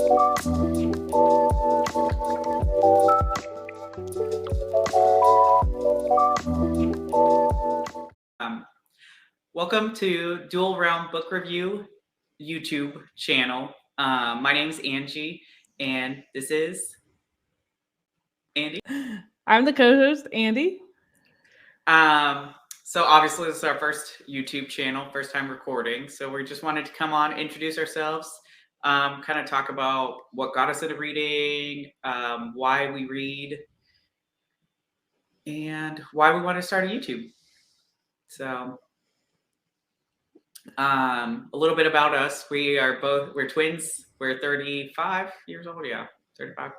Welcome to Dual Realm Book Review YouTube channel. My name is Angie, and this is Andy. I'm the co-host, Andy. So obviously this is our first YouTube channel, first time recording. So we just wanted to come on, introduce ourselves, kind of talk about what got us into reading, why we read, and why we want to start a YouTube. So a little bit about us. We're twins. We're 35 years old. Yeah, 35.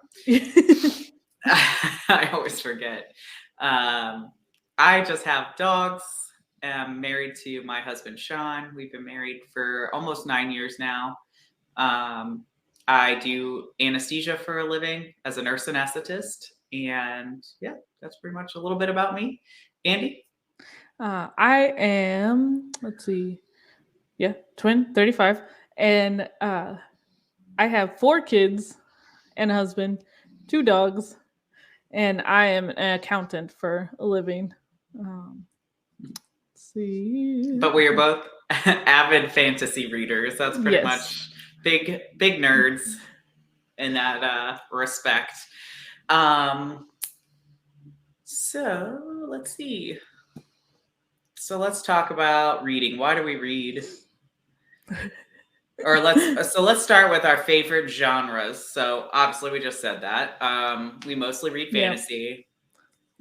I always forget. I just have dogs. I'm married to my husband, Sean. We've been married for almost 9 years now. I do anesthesia for a living as a nurse anesthetist. And yeah, that's pretty much a little bit about me. Andy? I am, twin, 35. And I have 4 kids and a husband, 2 dogs, and I am an accountant for a living. Let's see. But we are both avid fantasy readers. That's pretty much big nerds in that respect. So let's see. So let's talk about reading. Why do we read? Or let's start with our favorite genres. So obviously we just said that. We mostly read fantasy.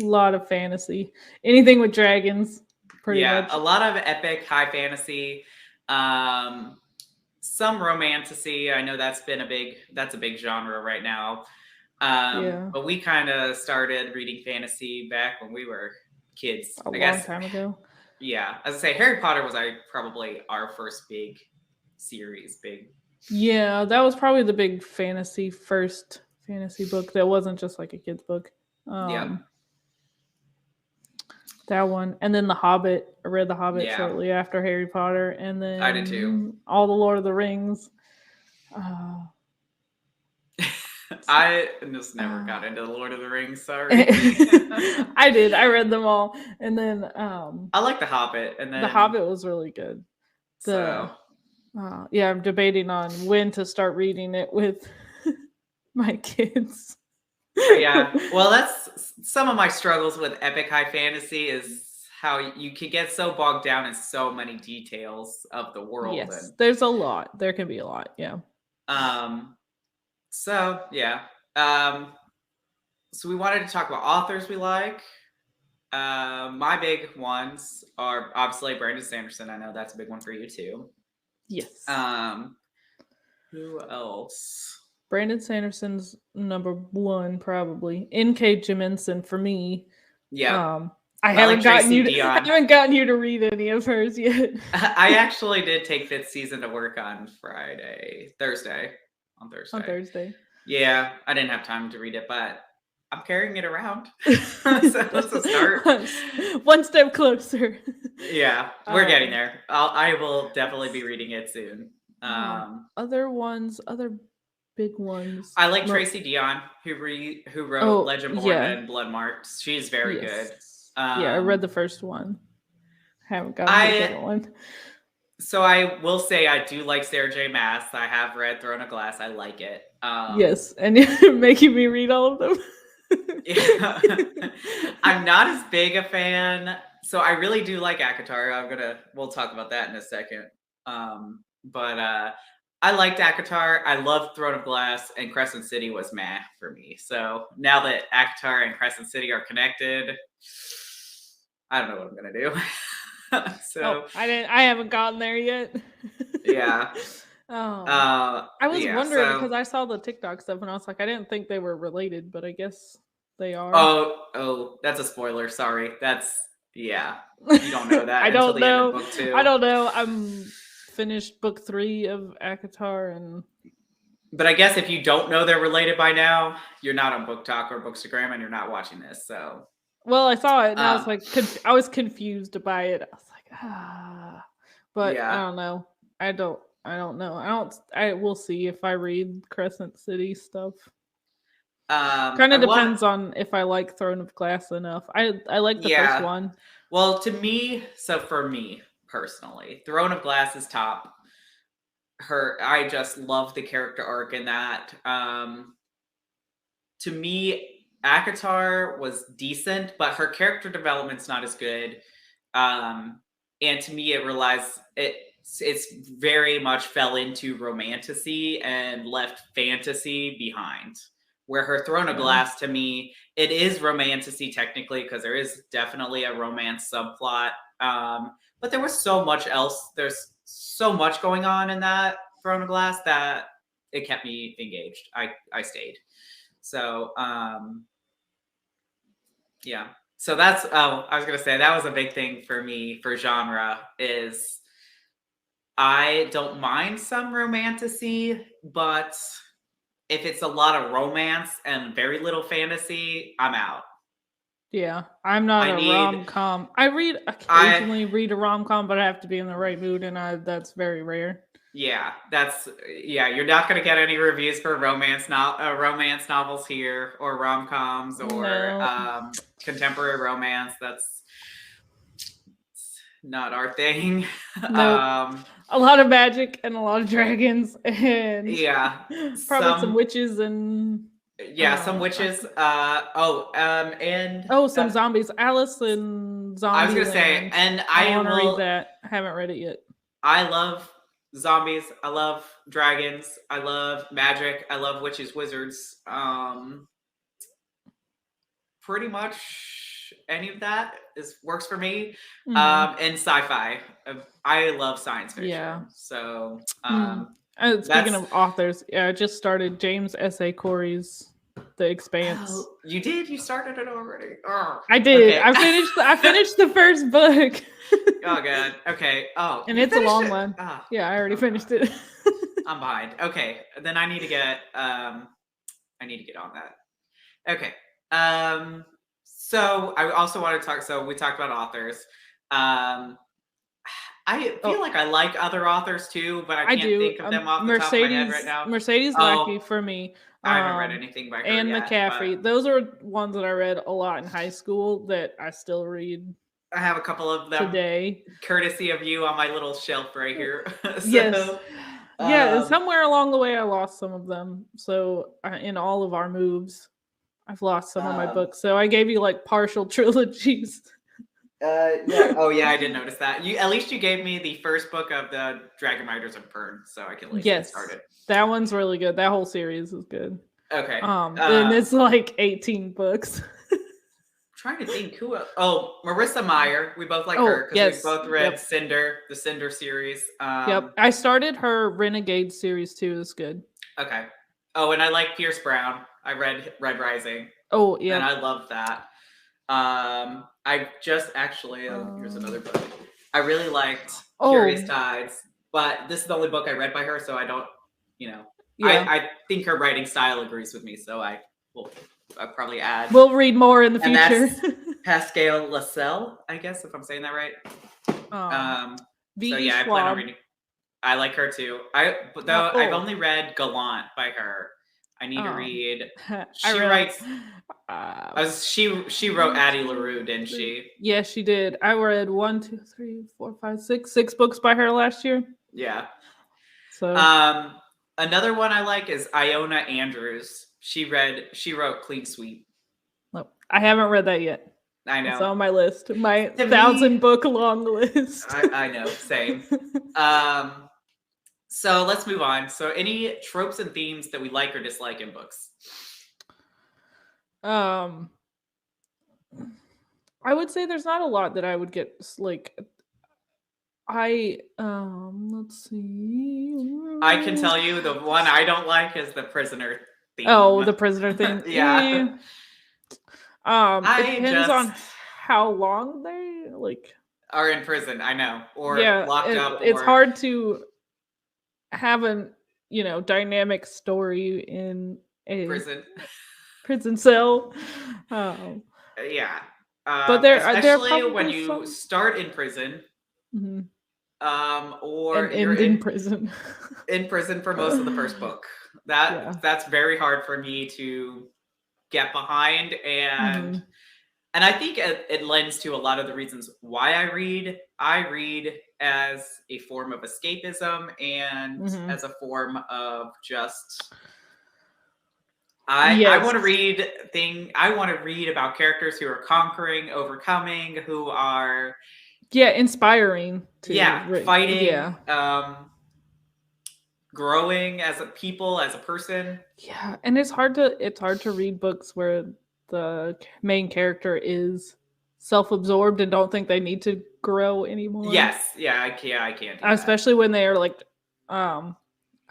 A lot of fantasy. Anything with dragons, pretty much. A lot of epic high fantasy. Some romantasy. I know that's a big genre right now. But we kind of started reading fantasy back when we were kids. A long time ago. Yeah. As I say, Harry Potter was probably our first big series. Yeah, that was probably the first fantasy book that wasn't just like a kid's book. That one. And then The Hobbit. I read The Hobbit shortly after Harry Potter. And then I did too. All the Lord of the Rings. I just never got into The Lord of the Rings, sorry. I did. I read them all. And then I like The Hobbit. And then The Hobbit was really good. I'm debating on when to start reading it with my kids. Yeah. Well, that's some of my struggles with epic high fantasy is how you can get so bogged down in so many details of the world. Yes, there's a lot. There can be a lot, yeah. So, yeah. So we wanted to talk about authors we like. My big ones are obviously Brandon Sanderson. I know that's a big one for you too. Yes. Who else? Brandon Sanderson's number 1, probably. N.K. Jemisin for me. Yeah. I haven't gotten you to read any of hers yet. I actually did take 5th season to work on Thursday. On Thursday. Yeah, I didn't have time to read it, but I'm carrying it around. So that's a start. One step closer. Yeah, we're getting there. I will definitely be reading it soon. Other big ones. I like Tracy Deonn, who wrote Legendborn and Bloodmarked. She's very good. I read the first one. Haven't gotten the second one. So I will say I do like Sarah J. Maas. I have read Throne of Glass. I like it. Yes, and you're making me read all of them. Yeah. I'm not as big a fan. So I really do like ACOTAR. We'll talk about that in a second. But I liked ACOTAR. I loved Throne of Glass, and Crescent City was meh for me. So now that ACOTAR and Crescent City are connected, I don't know what I'm gonna do. I haven't gotten there yet. Yeah. I was wondering because I saw the TikTok stuff and I was like, I didn't think they were related, but I guess they are. Oh, that's a spoiler. Sorry. You don't know that. I don't know. Book 2. I don't know. I'm finished book 3 of ACOTAR But I guess if you don't know they're related by now, you're not on Book Talk or Bookstagram and you're not watching this. So. Well, I saw it and I was like, I was confused by it. I was like, but I don't know. I I don't know. I will see if I read Crescent City stuff. Kind I of want, depends on if I like Throne of Glass enough. I like the first yeah. one. Well, to me, so for me personally, Throne of Glass is top. I just love the character arc in that. To me, Akatar was decent, but her character development's not as good. And to me, it's very much fell into romantasy and left fantasy behind. Where her Throne of Yeah. Glass, to me, it is romantasy technically because there is definitely a romance subplot. But there was so much else. There's so much going on in that Throne of Glass that it kept me engaged. I stayed. So yeah. So that's I was gonna say that was a big thing for me for genre is I don't mind some romantasy, but if it's a lot of romance and very little fantasy, I'm out. Yeah, I'm not I a need rom-com. I Occasionally read a rom-com, but I have to be in the right mood, and that's very rare. yeah, you're not gonna get any reviews for romance novels here or rom-coms or No, contemporary romance. That's not our thing. nope. um A lot of magic and a lot of dragons, and yeah, probably some some witches and some witches. And some zombies. Alice in I was gonna say, Zombieland. and I want to read that. I haven't read it yet. I love zombies. I love dragons. I love magic. I love witches, wizards. Pretty much any of that works for me. Mhm. And sci-fi. I love science Yeah. fiction. So Hmm. Speaking that's of authors, yeah, I just started James S.A. Corey's The Expanse. oh, you did. You started it already. Oh, I did. okay. I finished the first book. Oh god. Okay. Oh, And you it's a finished long it. one. Oh, Yeah, I already oh god. finished it. I'm behind. Okay. Then I need to get on that. Okay. So I also want to talk. So we talked about authors. Um, I feel Oh, like I like other authors too, but I I can't do. think of them off the top of my head right now. Mercedes Oh, Lackey for me. I haven't read anything by her Anne yet, but McCaffrey. Those are ones that I read a lot in high school that I still read I have a couple of them today. courtesy of you on my little shelf right here. Yes. So, Yeah, um, somewhere along the way I lost some of them. So in all of our moves, I've lost some of my um, books. So I gave you like partial trilogies. yeah. Oh, yeah. I did notice that. You at least you gave me the first book of the Dragon Riders of Pern, so I can at least get Yes. started. That one's really good. That whole series is good. Okay. And it's like 18 books. Trying to think who else. Oh, Marissa Meyer. We both like her Oh, because we yes. both read Yep. the Cinder series. Yep. I started her Renegade series too. It's good. Okay. Oh, and I like Pierce Brown. I read Red Rising, Oh, and yep. I love that. I just actually here's another book. I really liked Curious Oh, Tides, but this is the only book I read by her, so I don't, you know, yeah. I think her writing style agrees with me, so I'll probably add. We'll read more in the And future. that's Pascal Lascelles, I guess, if I'm saying that right. So V.E. yeah, I plan on Schwab. reading. I like her too. But though I've only read Gallant by her. I need to read. I She read. writes. She wrote Addie LaRue, didn't she? Yes, she did. I read 1, 2, 3, 4, 5, 6 books by her last year. Yeah. So another one I like is Iona Andrews. She wrote Clean Sweep. no, I haven't read that yet. I know. It's on my list. My To 1,000-book long list. I know. Same. So let's move on. So any tropes and themes that we like or dislike in books? I would say there's not a lot that I would get like let's see. I can tell you the one I don't like is the prisoner theme. Oh, the prisoner thing. Yeah. It depends on how long they like are in prison, I know. Or locked up. It's hard to have an dynamic story in a prison cell. Yeah. But there especially probably when you start in prison. Mm-hmm. or and you're end in prison. in prison for most of the first book. That Yeah. that's very hard for me to get behind, Hmm. and I think it lends to a lot of the reasons why I read. I read as a form of escapism and Hmm. as a form of just I Yes. want to read I want to read about characters who are conquering, overcoming, who are Yeah, inspiring to yeah, read. fighting, Yeah. growing as a people, as a person. Yeah, and it's hard to read books where the main character is self-absorbed and don't think they need to grow anymore. Yes, yeah, I can't do that. Especially when they are like um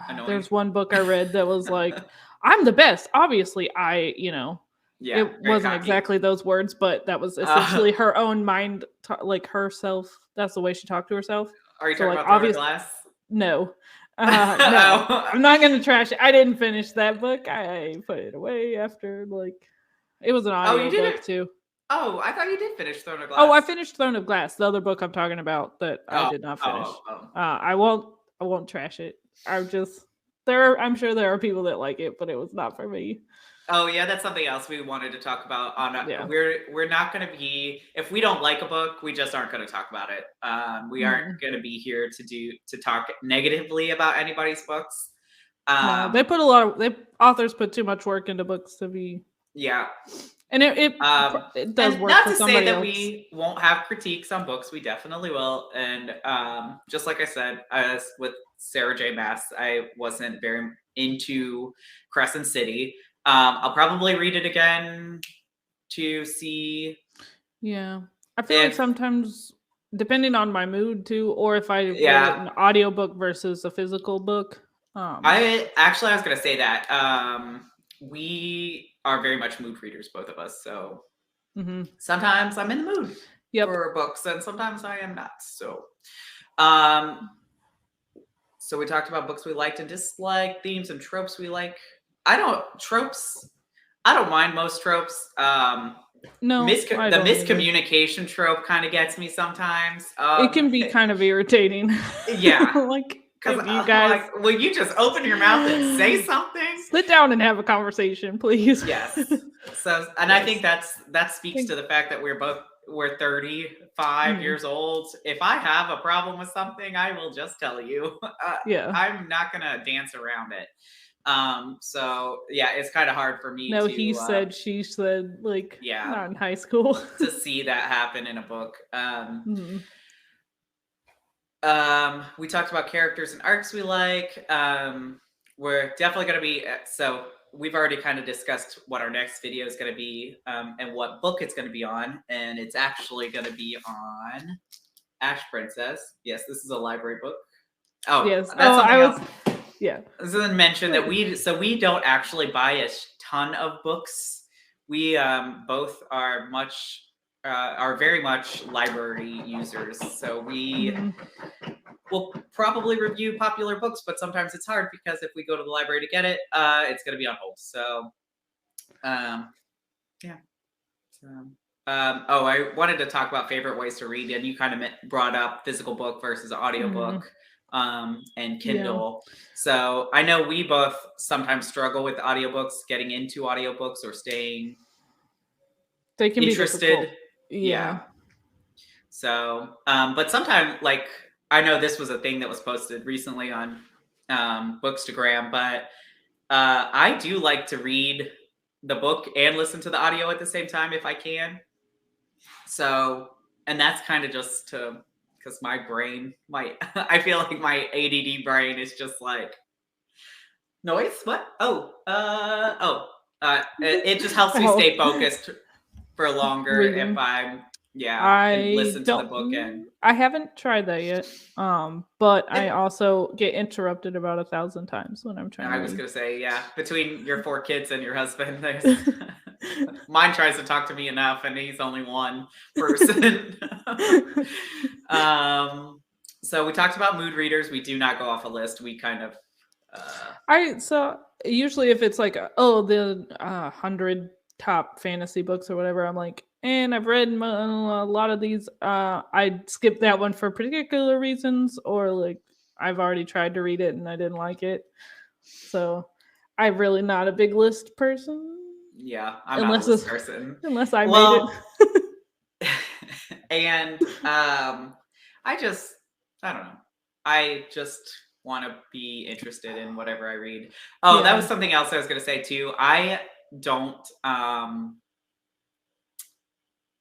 Annoying. there's one book I read that was like, I'm the best. Obviously, Yeah, it very wasn't cocky. exactly those words, but that was Uh, essentially her own mind, like herself. That's the way she talked to herself. are you So, talking like, about Throne of obvious, Glass? no, no, Oh. I'm not gonna trash it. I didn't finish that book. I put it away after like it was an Oh, you audio book didn't? too. Oh, I thought you did finish Throne of Oh, I Glass. finished Throne of Glass, the other book I'm talking about that I Oh, did not oh, finish. oh. I won't trash it. I'm just I'm sure there are people that like it, but it was not for me. Oh yeah, that's something else we wanted to talk about. Yeah. We're not going to be if we don't like a book, we just aren't going to talk about it. We aren't Mm. going to be here to talk negatively about anybody's books. No, they Um, put a lot of they authors put too much work into books to be, yeah, and Um, it does and work not for to say somebody that else. we won't have critiques on books, we definitely will. And just like I said, as with Sarah J. Maas, I wasn't very into Crescent City. I'll probably read it again to see Yeah. I feel like if, sometimes depending on my mood too, or if I read it yeah. in audiobook versus a physical book. I was gonna say that we are very much mood readers, both of us. So Mhm. sometimes I'm in the mood Yep. for books, and sometimes I am not. Um, So we talked about books we liked and disliked, themes and tropes we like. I don't tropes. I don't mind most tropes. No, I The don't either. miscommunication trope kind of gets me sometimes. It can be kind of irritating. Yeah, Like, because if you I'm guys like, will you just open your mouth and say something? sit down and have a conversation, please. Yes. So, and I think Yes. that speaks Think to the fact that we're 35 mhm. years old. If I have a problem with something, I will just tell you. Yeah. I'm not gonna dance around it. So yeah, it's kind of hard for me No, he to said, she said, like, yeah, not in high school. to see that happen in a book. Mhm. We talked about characters and arcs we like. We're definitely going to be so we've already kind of discussed what our next video is going to be and what book it's going to be on, and it's actually going to be on Ash Princess. Yes, this is a library book. Oh, Yes. that's Oh, I something was else. yeah. This is mention that we don't actually buy a ton of books. We both are very much library users. So we Mhm. will probably review popular books, but sometimes it's hard because if we go to the library to get it, it's going to be on hold. So um, yeah. So, oh, I wanted to talk about favorite ways to read, and you kind of brought up physical book versus Mhm. audiobook and Yeah. Kindle. So I know we both sometimes struggle with audiobooks, getting into audiobooks or staying They can be interested. difficult. Yeah. Yeah. So, but sometimes, like, I know this was a thing that was posted recently on Bookstagram, but I do like to read the book and listen to the audio at the same time if I can. So, and that's kind of just to because my brain, my I feel like my ADD brain is just like noise. What? It just helps me Oh, stay focused for longer if reading. I'm can listen to the book and I haven't tried that yet. But I it. also get interrupted about 1,000 times when I'm trying to I was read. gonna say yeah. Between your 4 kids and your husband, there's mine tries to talk to me enough, and he's only one person. um, so we talked about mood readers. We do not go off a list. We kind of I so usually if it's like the 100 top fantasy books or whatever, I'm like, and I've read a lot of these. I skipped that one for particular reasons, or like I've already tried to read it and I didn't like it. So I'm really not a big list person Yeah, I'm not a unless list person. unless I made it. Well, and I just, I don't know. I just want to be interested in whatever I read. Oh, that was Yeah. something else I was going to say too. I don't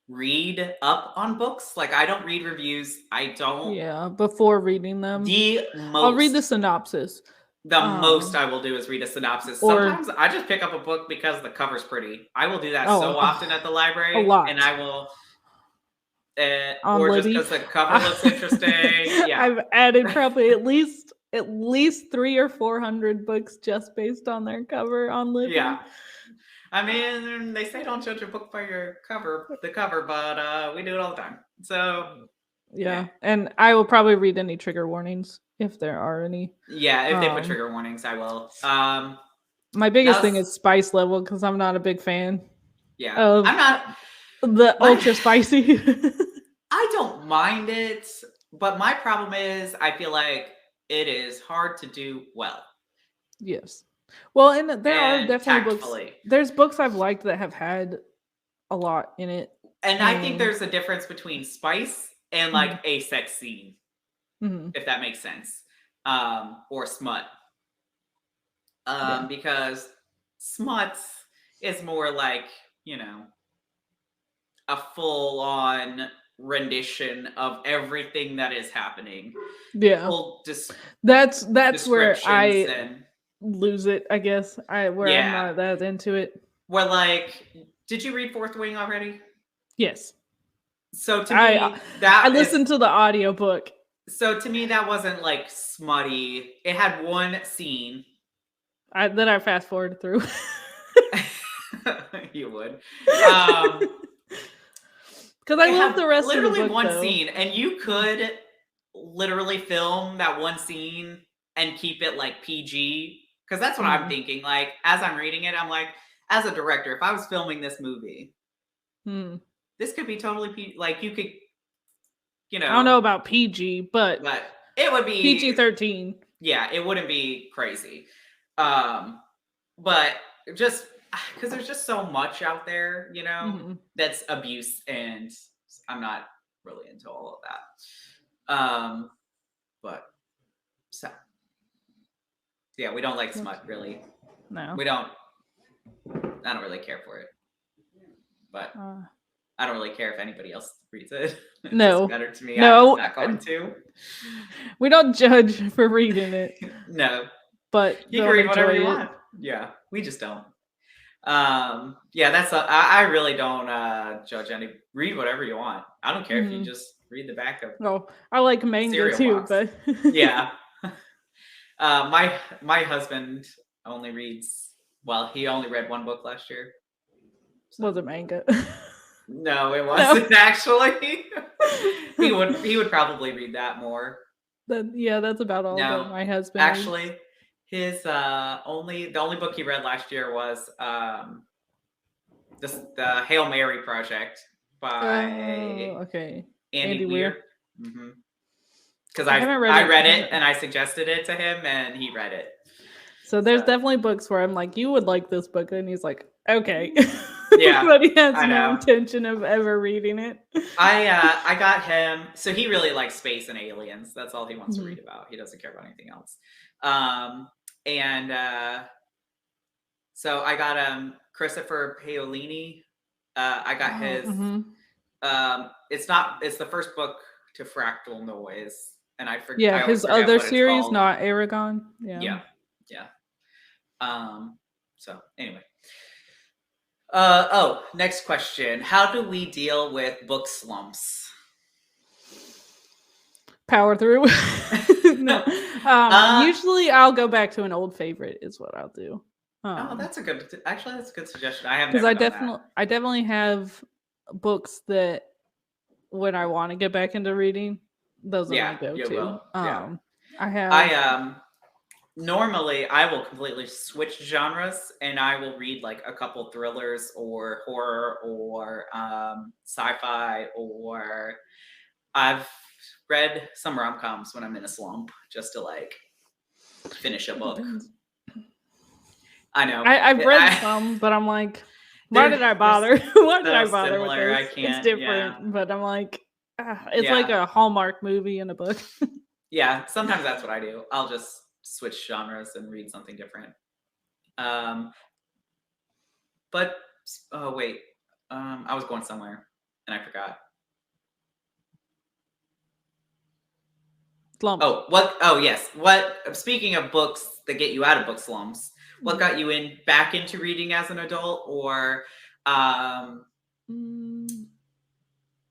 read up on books. Like, I don't read reviews. I don't. Yeah, before reading them, The I'll read the most synopsis. the most Um, I will do is read a synopsis. or Sometimes I just pick up a book because the cover's pretty. I will do that so oh, often at the a library, and lot I will, on or just Libby. because the cover looks interesting. Yeah, I've added probably at least 300 or 400 books just based on their cover on yeah. Libby. I mean, they say don't judge a book by the cover, but we do it all the time. So, yeah, Yeah, and I will probably read any trigger warnings if there are any. yeah. If they put Um, trigger warnings, I will. my biggest That thing was is spice level because I'm not a big fan yeah. of I'm not the my. ultra spicy. I don't mind it, but my problem is I feel like it is hard to do well Yes. Well, and there are and definitely books. tactfully. There's books I've liked that have had a lot in it, And I think and there's a difference between spice and like mhm, a sex scene, mhm, if that makes sense, or smut. yeah, Because smut is more like, you know, a full on rendition of everything that is happening. yeah. Full That's where descriptions I and lose it. I guess where I'm yeah. not that into it. Well, like, did you read Fourth Wing already? Yes, So to I me, I that is listened to the audiobook. so to me that wasn't like smutty. It had one scene. I fast forwarded through. You would. Um, Because I it love had the rest of the literally book one though. scene, and you could literally film that one scene and keep it like PG. Because that's what I'm Mm, thinking. Like, as I'm reading it, I'm like, as a director, if I was filming this movie, mm. this could be totally like you could, you I don't know, know about PG, but but it would be PG-13. yeah, it wouldn't be crazy. Um, but just because there's just so much out there, you know, Mhm. that's abuse, and I'm not really into all of that. But so yeah, we don't like What's smut really. no? We don't. I don't really care for it, but Uh, I don't really care if anybody else reads it. It doesn't no, matter to me. I'm just no. not going to. We don't judge for reading it, No, but you can don't read whatever enjoy you it. want. Yeah, we just don't. Yeah, I really don't judge any. Read whatever you want. I don't care if you Mhm. just read the back of Oh, I like manga cereal too, box. but Yeah. My husband only reads. Well, he only read one book last year. So. was it manga? No, it No. wasn't actually. He would probably read that more. Yeah, that's about all that No, my husband reads. actually, his the only book he read last year was the Hail Mary Project by Oh, okay. Andy Andy Weir. Weir. Because I haven't read I it. read it Haven't. and I suggested it to him and he read it. So there's So definitely books where I'm like, you would like this book, and he's like, okay, yeah, but he has I no know. intention of ever reading it. I got him. So he really likes space and aliens. That's all he wants to Mhm. read about. He doesn't care about anything else. And So I got Christopher Paolini. I got Oh, his. mhm. It's the first book to Fractal Noise, and Yeah, I always his forget other what it's series, called. not Aragon. Yeah. Yeah, yeah. So anyway. Next question. How do we deal with book slumps? Power through. No. uh, Usually I'll go back to an old favorite is what I'll do. that's a good. Actually, that's a good suggestion. I have Because never done that. I definitely have books that when I want to get back into reading, those are my Yeah, you go-to. will. Yeah, I have I normally I will completely switch genres and I will read like a couple thrillers or horror or sci-fi, or I've read some rom-coms when I'm in a slump just to like finish a It book. depends. I know. I've read some, but I'm like, why did I They're bother? Why did I so bother with similar. I this? It's can't. Yeah. different, but I'm like, it's like Yeah. a Hallmark movie in a book. Yeah. Sometimes that's what I do. I'll just switch genres and read something different. Um, but oh wait, I was going somewhere and I forgot. Slumps. Oh, what? Oh, yes. What? Speaking of books that get you out of book slumps, what got you back into reading as an adult, or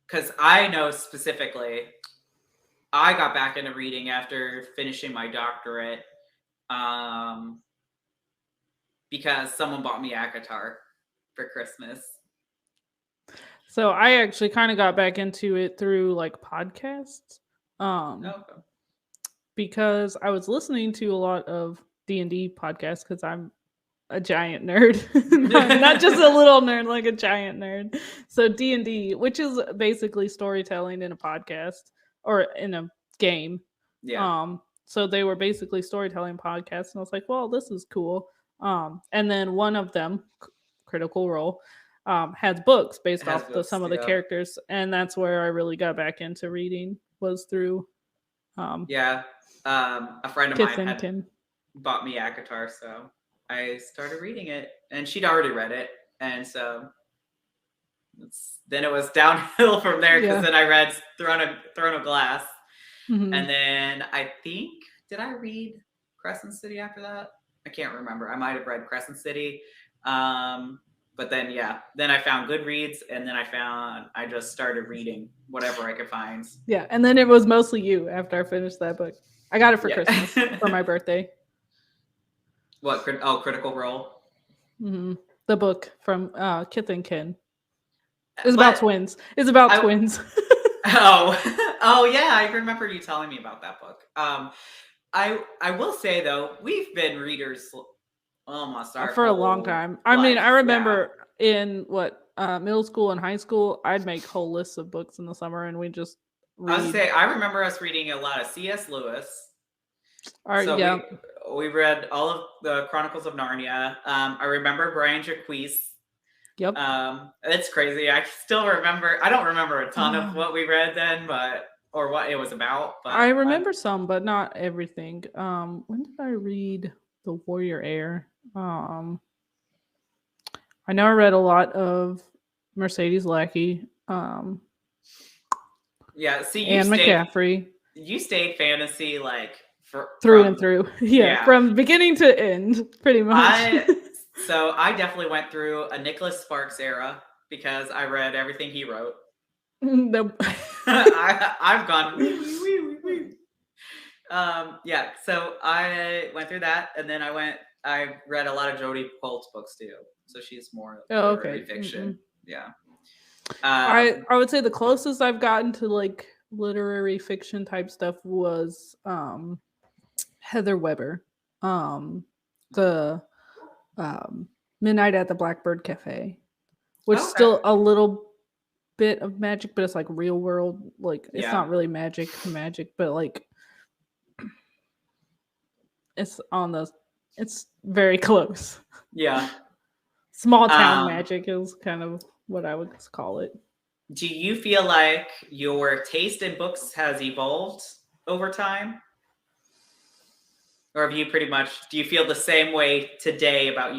because I know specifically, I got back into reading after finishing my doctorate, um, because someone bought me a guitar for Christmas. So I actually kind of got back into it through like podcasts. Okay. Because I was listening to a lot of D&D podcasts because I'm a giant nerd. Not just a little nerd, like a giant nerd. So D&D, which is basically storytelling in a podcast or in a game. Yeah. So they were basically storytelling podcasts, and I was like, well, this is cool. And then one of them, Critical Role, has books It based has off books. some of the Yeah. characters, and that's where I really got back into reading, was through Yeah. A friend of Kith mine and had Kin. bought me a guitar, so I started reading it, and she'd already read it, and so then it was downhill from there because Yeah. then I read Throne of Glass, Mhm. and then I think, did I read Crescent City after that? I can't remember. I might have read Crescent City, but then then I found Goodreads, and then I just started reading whatever I could find. Yeah, and then it was mostly you after I finished that book. I got it for Yeah. Christmas for my birthday. What? Oh, Critical Role. The book from Kith and Kin. It's about But twins. It's about I twins. oh yeah, I remember you telling me about that book. I will say though, we've been readers almost our For a long whole time. I mean, life. I Yeah. remember in middle school and high school, I'd make whole lists of books in the summer, and we just I was read. say I remember us reading a lot of C.S. Lewis. So Yeah. we read all of the Chronicles of Narnia. I remember Brian Jacques. Yep. It's crazy. I still remember. I don't remember a ton of what we read then, or what it was about. But I remember some, but not everything. When did I read The Warrior Heir? I know I read a lot of Mercedes Lackey, yeah. See, Anne McCaffrey, you stayed fantasy like through and through. Yeah, from beginning to end, pretty much. So I definitely went through a Nicholas Sparks era because I read everything he wrote. Nope. I've gone yeah, so I went through that, and then I read a lot of Jodi Picoult's books too. So she's more literary fiction. Yeah. I would say the closest I've gotten to like literary fiction type stuff was Heather Weber. The Midnight at the Blackbird Cafe, which is still a little bit of magic, but it's like real world. Like it's not really magic, but like it's very close. Yeah. Small town magic is kind of what I would call it. Do you feel like your taste in books has evolved over time? Or have you do you feel the same way today about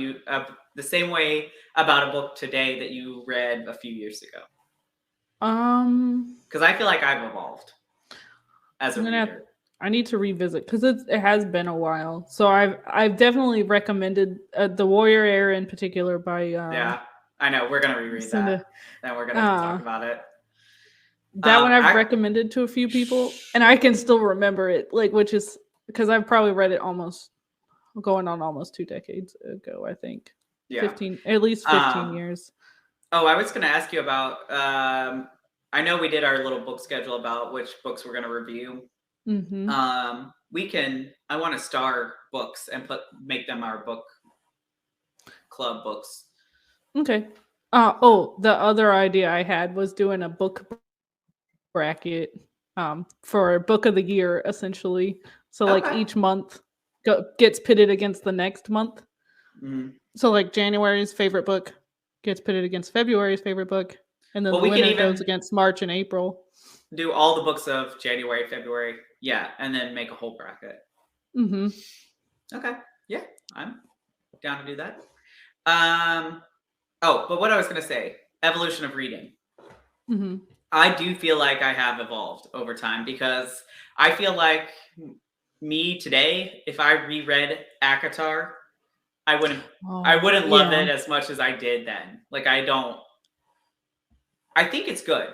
the same way about a book today that you read a few years ago? Because I feel like I've evolved as a reader. I need to revisit because it has been a while. So I've definitely recommended The Warrior Heir in particular by yeah, I know we're gonna reread that. Then we're gonna talk about it. That one I've recommended to a few people, and I can still remember it. Like, which is because I've probably read it almost 2 decades ago. I think 15, at least 15 years. Oh, I was gonna ask you about. I know we did our little book schedule about which books we're gonna review. Mm-hmm. We can. I want to star books and make them our book club books. Okay. So The other idea I had was doing a book bracket for book of the year essentially. So like okay. each month gets pitted against the next month. Mhm. So like January's favorite book gets pitted against February's favorite book, and then Well, the we can winner goes even against March and April. do all the books of January, February. Yeah, and then make a whole bracket. Mhm. Okay. Yeah, I'm down to do that. Um. Oh, but what I was gonna say, evolution of reading. Mhm. I do feel like I have evolved over time because I feel like me today, if I reread Akatar, I wouldn't I Oh, wouldn't love yeah. it as much as I did then. Like I don't I think it's good,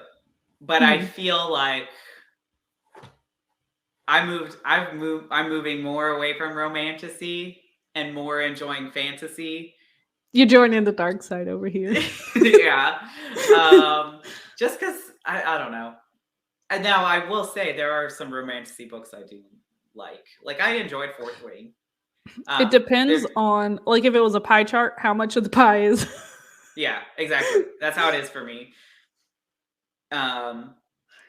but I Mhm. feel like I'm moving more away from romantasy and more enjoying fantasy. You're joining the dark side over here. Yeah. Um just cuz I don't know. And now I will say there are some romantasy books I do like. Like I enjoyed Fourth Wing. It depends There on like if it was a pie chart, how much of the pie is. yeah, exactly. That's how it is for me. Um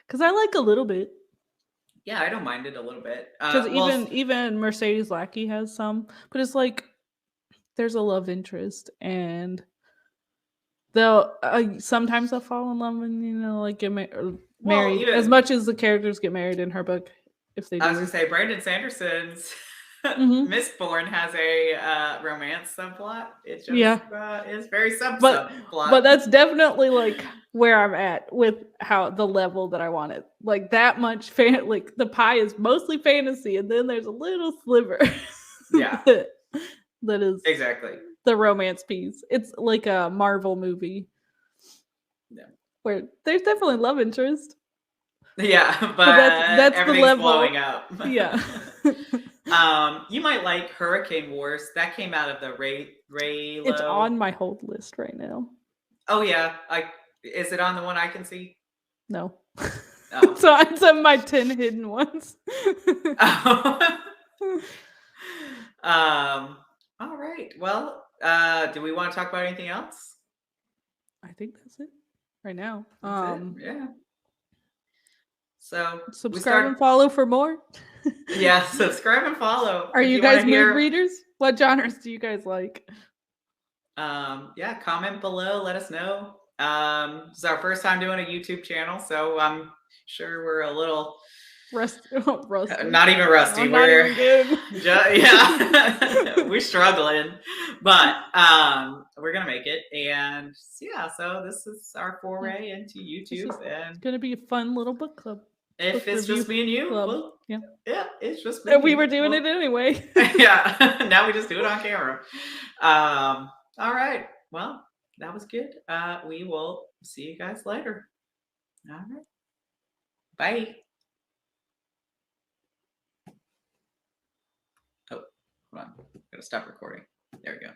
Because I like a little bit. yeah, I don't mind it a little bit. Because Well, even Mercedes Lackey has some, but it's like there's a love interest, and they'll sometimes they'll fall in love and like get well, married. As even much as the characters get married in her book, if they I was gonna do. say Brandon Sanderson's Hmm. Mistborn has a romance subplot. It just Yeah, is very but subplot. but that's definitely like where I'm at with how the level that I want it. Like that much like the pie is mostly fantasy, and then there's a little sliver Yeah, that, that is exactly. the romance piece. It's like a Marvel movie Yeah, where there's definitely love interest, yeah, but but that's the everything's blowing level. up. Yeah. You might like Hurricane Wars. That came out of the It's Raylo. on my hold list right now. Oh yeah, is it on the one I can see? No. Oh. So it's on my 10 hidden ones. um. All right. Well, do we want to talk about anything else? I think that's it right now. That's it. Yeah. So we Subscribe start. and follow for more. Yeah. Subscribe and follow Are if you you want to guys mood hear. readers? What genres do you guys like? Yeah. Comment below. Let us know. This is our first time doing a YouTube channel, so I'm sure we're a little Rusty. not even rusty. I'm not We're even good. yeah, we're struggling, but we're gonna make it. And yeah, so this is our Yeah, foray into this is YouTube. And gonna be a fun little book club, if book it's review just me and you, club. well, Yeah, yeah, it's just me and and we you. were doing Well, it anyway. yeah. Now we just do it on camera. All right. Well, that was good. We will see you guys later. All right. Bye. Oh, hold on. Gotta stop recording. There we go.